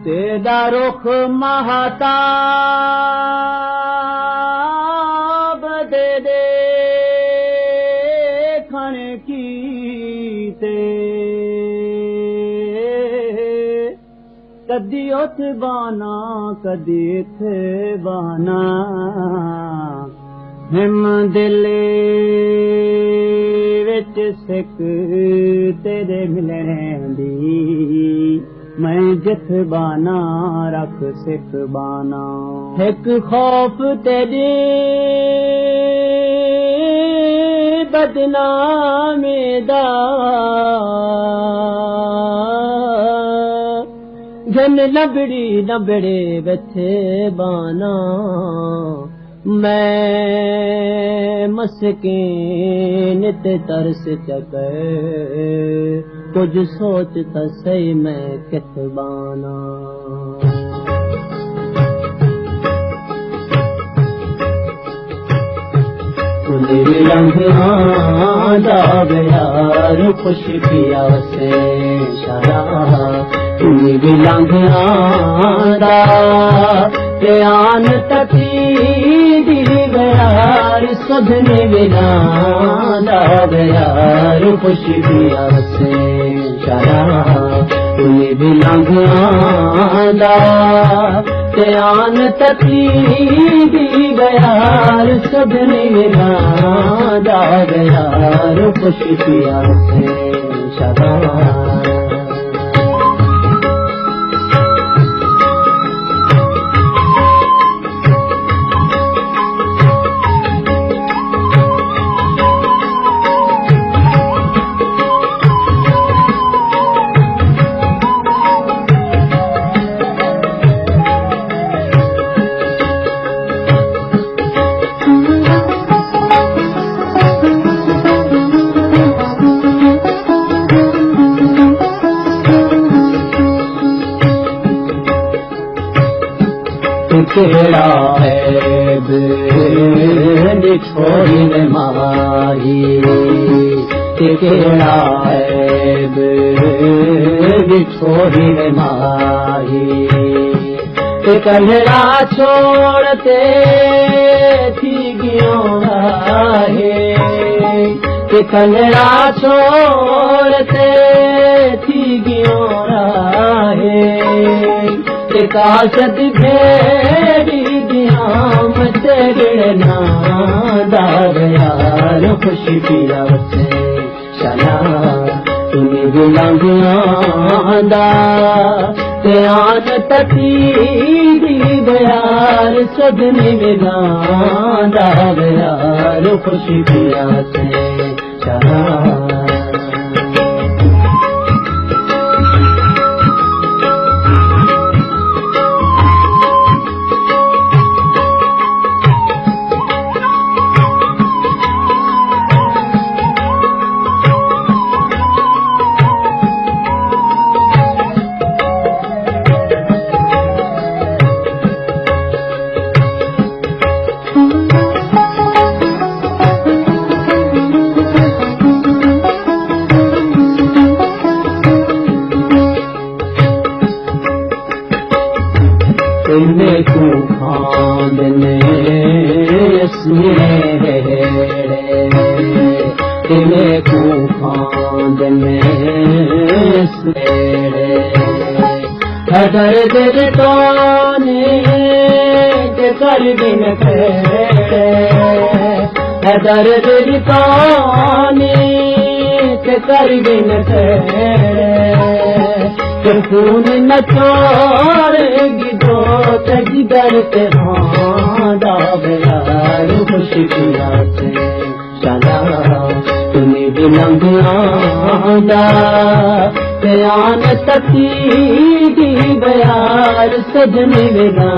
तेरा रुख महताब दे देखण कीते कदी उथ बाना कदी इथे बाना हिम दिले विच सिक तेरे मिलण दी मैं जिथ बाना रख सिख बाना एक खौफ तेरे बदनामी दा जन नबड़ी नबड़े बथे बाना मैं मस्कीन ते तरस चकर कुछ सोच त सही मैं किथ बाना दा यार खुश पिया से शरा तुम्हें भी लंघादा प्यान तकी दी यार सदने बिना यार खुश पिया से शरा तुम्हें भी लंघादा प्यान तकी दी यार सदने बिना यार खुश पिया से शरा केड़ा है छोड़ी ने मारी केड़ा है छोड़ी ने मारी कलरा छोड़ते थी गियो है कलरा छोड़ते थी गियो है काशत भेड़ी दिया मचे गिरना दार यार खुश पिया से शला तुम्हें गुलांदा त्यान तकी दी यार सदने बिना दार यार खुश पिया से शला खाने तिले को खाने हदर दिल तोने के कर दिन हदर दिल तोने के कर दिन खून न छोड़ेगी दो जिगर ते यार खुश पिया से चला तुम्हें भी लंघादा प्यान तकी दी यार सजने बिना